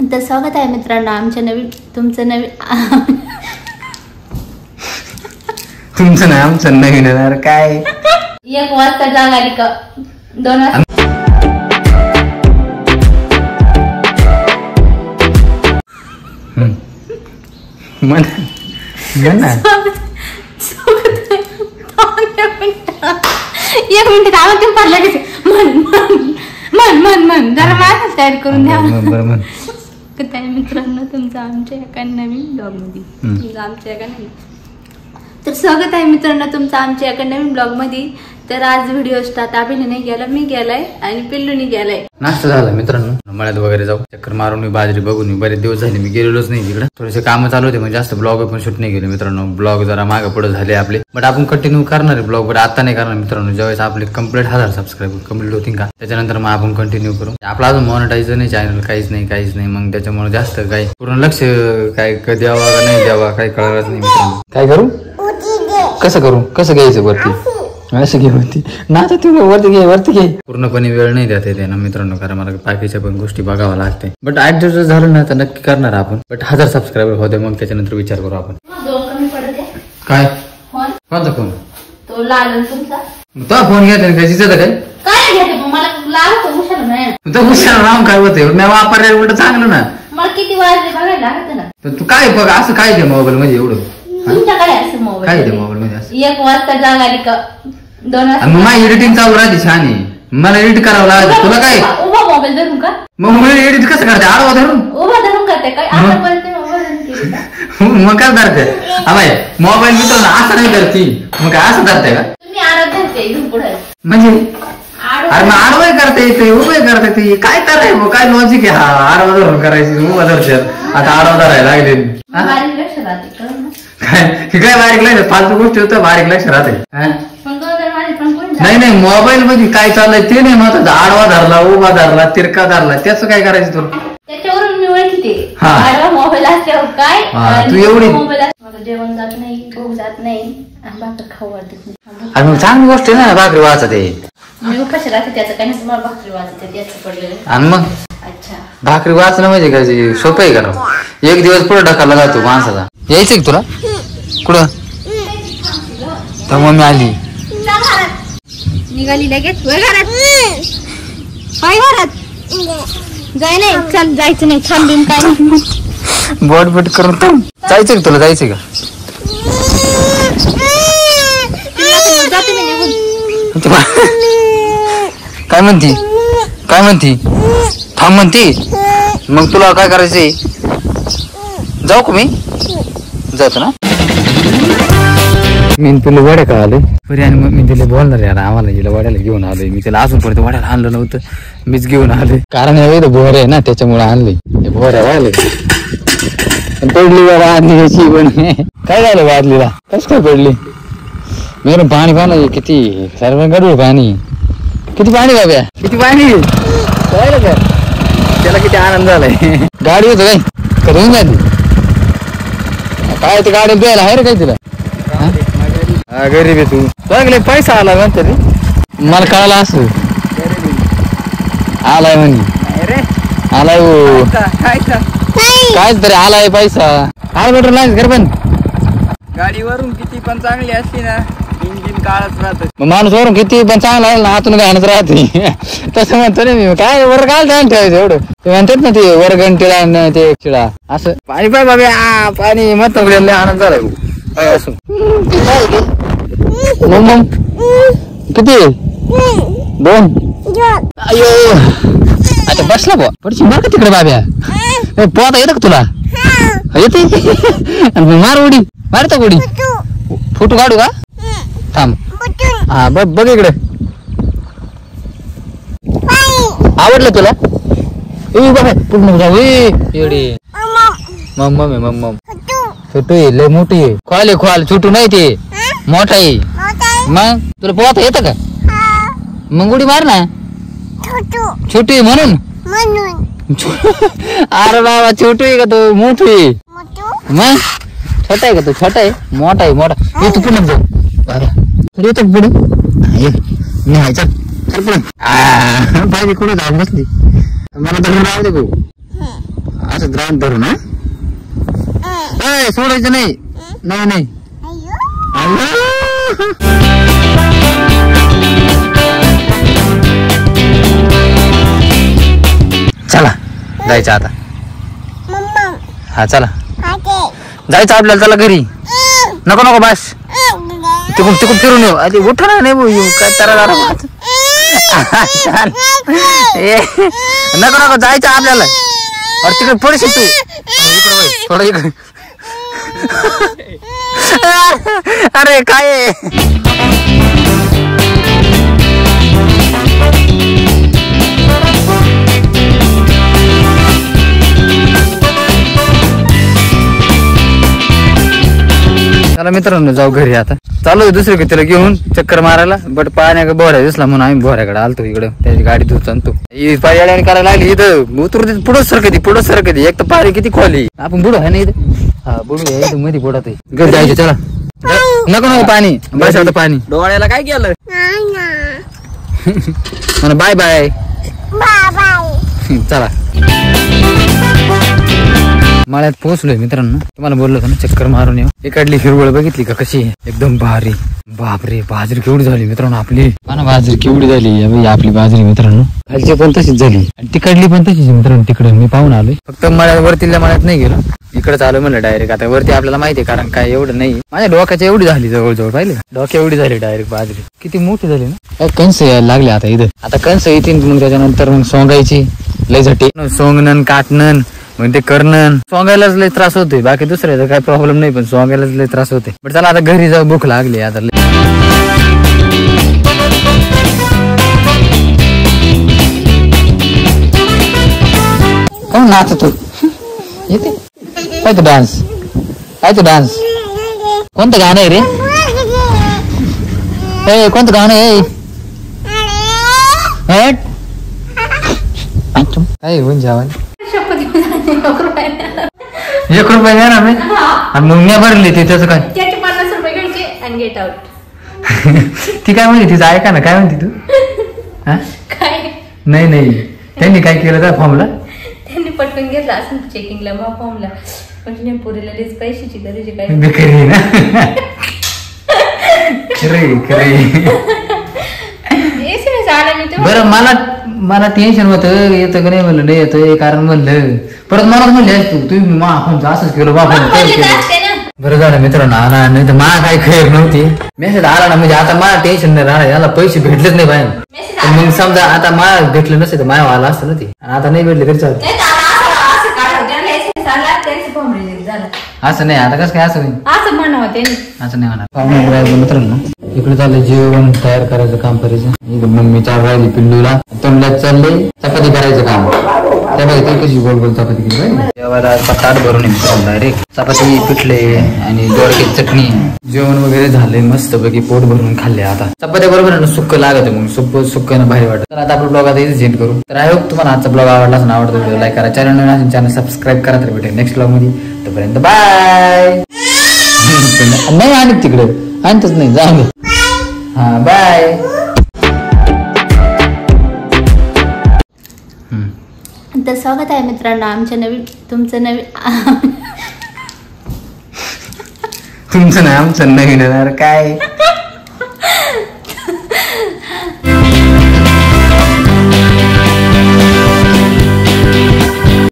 तर स्वागत आहे मित्रांनो आमच्या नवीन तुमचं नाही आमचं नवीन येणार काय 1 वाजता जाग आली का 2 वाजता मन ना 1 मिनिट आवाज पण पडला की मन जरा माझं तयार करून द्या बरं म्हण काय मित्रांनो तुमचं आमच्या एका नवीन ब्लॉग मध्ये आमच्या एका नवीन तर स्वागत आहे मित्रांनो तुमचं आमच्या एका नवीन ब्लॉग मध्ये तर आज व्हिडिओ स्टार्ट अभिने गेला मी गेलाय आणि पिल्लूनी गेलाय नाश्ता झाला मित्रांनो मळ्यात वगैरे जाऊ चक्कर मारून मी बाजरी बघून मी बरेच दिवस झाले मी गेलेलोच नाही तिकडे थोडेसे काम चालू होते म्हणजे जास्त ब्लॉग पण शूट नाही गेले मित्रांनो ब्लॉग जरा मागे पुढे झाले आपले बट आपण कंटिन्यू करणार आहे ब्लॉग बट आता नाही करणार मित्रांनो ज्यावेळेस आपले कंप्लीट 1000 सबस्क्राईबर कंप्लीट होतील का त्याच्यानंतर मग आपण कंटिन्यू करू आपला अजून मॉनिटायझर नाही चॅनल काहीच नाही मग त्याच्यामुळे जास्त काही पूर्ण लक्ष काय द्यावा का नाही द्यावा काही कळलंच नाही मित्रांनो काय करू कसं घ्यायचं वरती असं घे वरती ना तर तू वरती घे पूर्णपणे वेळ नाही देता येते ना मित्रांनो कारण मला बाकीच्या पण गोष्टी बघावं लागते बट ऍडजस्ट झालं ना तर नक्की करणार आपण बट 1000 सबस्क्रायबर होते मग त्याच्यानंतर विचार करू आपण काय कोणता फोन तो लाल तुमचा तो फोन घ्यायचा काय तिचं काय घ्यायचं मला लाल तो हुशार नाही तो हुशार राम काय होते मी वापरल्या उलट चांगलं ना मला किती वाजले बघायला लागत ना तर तू काय बघ असं काय ते मोबाईल मध्ये एवढं तुमच्याकडे असं मोबाईल काय ते मोबाईल मध्ये असं 1 वाजता जाग आली का 2 वाजता मग माझी एडिटिंग चालू राहते छान मला एडिट करावं लागतं तुला काय उभा मोबाईल धरून का मग मुली एडिट कसं करते आडवा धरून उभा धरून करते काय आतापर्यंत मग काय करते अमाय मोबाईल मित्रांनो असं नाही करती मग काय असं करते का तुम्ही आडवते पुढे म्हणजे अरे मग आडवाय करता येते उभे करता येते काय कराय मग काय लॉजिक आहे हा आडवा धरून करायची उभा धरतात आता आडवा धरायला लागले काय बारीक लक्ष फालतू गोष्टी होतं बारीक लक्ष राहते नाही मोबाईल मध्ये काय चाललंय ते नाही महत्वाचं आडवा धरला उभा धरला तिरका धरला त्याच काय करायचं तुला त्याच्यावरून मी ओळखते आडवा मोबाईल असल्यावर काय तू एवढी जेवण जात नाही भूक जात नाही भाकर खाऊ वाटत अरे मग चांगली गोष्ट आहे ना भाकरी वाचत मी उपाशी राहते त्याचं काही नाही तुम्हाला भाकरी वाचते त्याचं पडलेलं आणि मग अच्छा भाकरी वाचणं म्हणजे काय सोपं आहे का एक दिवस पुढे ढकलला जातो माणसाचा यायचं का तुला कुठं तर मम्मी आली निघाली लगेच घरात जाय नाही चल जायचं नाही थांबून काय बोट करून थांब जायचं का तुला जायचं का काय म्हणती थांब म्हणती मग तुला काय करायचंय जाऊ का मी जातो ना मी तुला वड्या का आलोय बरे आणि मग मी तिला बोलणार यार आम्हाला हिला वड्याला घेऊन आलोय मी तिला अजूनपर्यंत वड्याला आणलं नव्हतं मीच घेऊन आलोय कारण हे बोर आहे ना त्याच्यामुळे आणलंय बोऱ्या वाढले पडली बाबा आणली पण काय झालं बादलीला कस काय पडली मी पाणी किती सर्व गडूळ पाणी किती पाणी बाब्या किती पाणी कळलं का त्याला किती आनंद झालाय गाडी होत काय करून जाते काय ते गाडी द्यायला आहे रे काय तिला गरीब आहे तू लागले पैसा आला म्हणते रे मला कळाला असं आलाय म्हणे आलाय काय तरी आलाय पैसा आला बेटर नाही घर पण गाडीवरून किती पण चांगली असली ना इंजिन काळच राहत मग माणूस वरून किती पण चांगला आहे ना आतून गाणंच राहते तसं म्हणतो ना मी काय वर काय ठेवायचं एवढं ते म्हणतात ना ते वर घंटेला ते शिळा असं पाणी पाय बाबा पाणी मत आनंद झालाय असं मग किती 2 अयो आता बसला बा पडशी मार का तिकडे बाब्या पोहता येतं का तुला येते मार उडी मारता उडी फोटो काढू का थांब हा बघ इकडे आवडलं तुला बघा पूर्ण जाऊ एवढी मम्म छोटू आहे लय मोठी आहे खोल छोटू नाही ते मोठा आहे मग तुला पोहता येतं का मग उडी मार ना छोटी आहे म्हणून अरे बाबा छोटू आहे का तो मोठू आहे मग छोटा आहे का तो छोटा आहे मोठा येतो पुढे जाऊ येतो पुढे नाही चल पुढे पाहिजे कुठे जाऊन बसली मला तर राहू दे भाऊ असं ग्राउंड धरून हा सोडायचं नाही नाही नाही चला जायचं आता हा चला जायचं आपल्याला चला घरी नको नको बस तिकडून तिकडून फिरून येऊ आधी उठ ना नाही येऊ काय तारा नको नको जायचं आपल्याला अरे तिकडे पुढे तू थोडं इकडे अरे काय चला मित्रांनो जाऊ घरी आता चालू आहे दुसरीकडे तिला घेऊन चक्कर मारायला बट पाण्याकडे बोऱ्या दिसला म्हणून आम्ही बोऱ्याकडे आलतो इकडे त्याची गाडी धुत आणतो पायड्याने करायला लागली इथं उतरू पुढं सरकती एक तर पारी किती खोली आपण बुडू आहे ना इथं हा बुडू आहे मध्ये बुडत आहे घरी जायचं चला नको नको पाणी बस आता पाणी डोळ्याला काय केलं म्हणा बाय बाय चला मळ्यात पोहोचलोय मित्रांनो तुम्हाला बोललो होतो ना चक्कर मारून येऊ इकडली हिरवळ बघितली का कशी एकदम भारी बापरे बाजरी केवढी झाली मित्रांनो आपली ना बाजरी केवढी झाली आपली बाजरी मित्रांनो खालची पण तशीच झाली आणि तिकडली पण तशीच मित्रांनो तिकडे मी पाहून आलोय फक्त वरतील्या मळ्यात नाही गेलो इकडे आलो म्हणलं डायरेक्ट आता वरती आपल्याला माहितीये कारण काय एवढं नाही माझ्या डोक्याच्या एवढी झाली जवळजवळ पाहिले डोक्या एवढी झाली डायरेक्ट बाजरी किती मोठी झाली ना कंस यायला लागले आता इथं आता कंस येतील मग त्याच्यानंतर मग सोंगायची लय झटे सोंगणं काटणं मग ते करणं सोंगायलाच लय त्रास होतोय बाकी दुसऱ्याचा काही प्रॉब्लेम नाही पण सोंगायलाच लय त्रास होते पण चला आता घरी जाऊ भूक लागली आता कोण नाचतो येते काय तो डान्स कोणतं गाणं आहे रे कोणतं गाणं आहे काय होऊन जावा 1 रुपये द्या ना आणि मग मी भरली ते त्याचं काय 50 रुपये घ्यायचे आणि गेट आउट ती काय म्हणते तिचं ऐका ना काय म्हणते तू काय नाही त्यांनी काय केलं त्या फॉर्मला त्यांनी पटकन घेतला असं चेकिंगला मग फॉर्मला पण पुरीला लेच पैशाची गरज काय बेकारी ना खरे बरं मला टेन्शन होतं येतं का नाही म्हणलं नाही येतं कारण म्हणलं परत मला म्हणले तुम्ही आपण असंच केलं बरं झालं मित्रांनो आला नाही तर मला काय खैर नव्हती मेसेज आला ना म्हणजे आता मला टेन्शन नाही राहणार याला पैसे भेटलेच नाही बाहेर मग समजा आता मला भेटलं नसते तर माया आला असतं ना ते आता नाही भेटले तरी चालतं असं नाही आता कसं काय असं नाही असं म्हणावं असं नाही म्हणा मित्रांनो इकडे चाललंय जेवण तयार करायचं काम करायचं मम्मी चार राहिली पिल्लूला तोंडल्यात चालले चपाती करायचं काम त्यामध्ये ते कशी गोल गोल चपाती केली जेवायला ताट भरून डायरेक्ट चपाती पिठले आणि दोडक्याची चटणी जेवण वगैरे झाले मस्त पैकी पोट भरून खाल्ले आता चपात्या बरोबर सुक्क लागत मग सुक्क भारी वाटत तर आता आपण ब्लॉग आता इथे सेंड करू तर आय होप तुम्हाला आजचा ब्लॉग आवडला असं आवडतो व्हिडिओ लाईक करा चॅनल सबस्क्राईब करा तर भेटेल नेक्स्ट ब्लॉग मध्ये तोपर्यंत बाय नाही आणत तिकडे आणतच नाही जाऊ हा बाय तर स्वागत आहे मित्रांनो आमच्या तुमचं नाही आमचं नवीन काय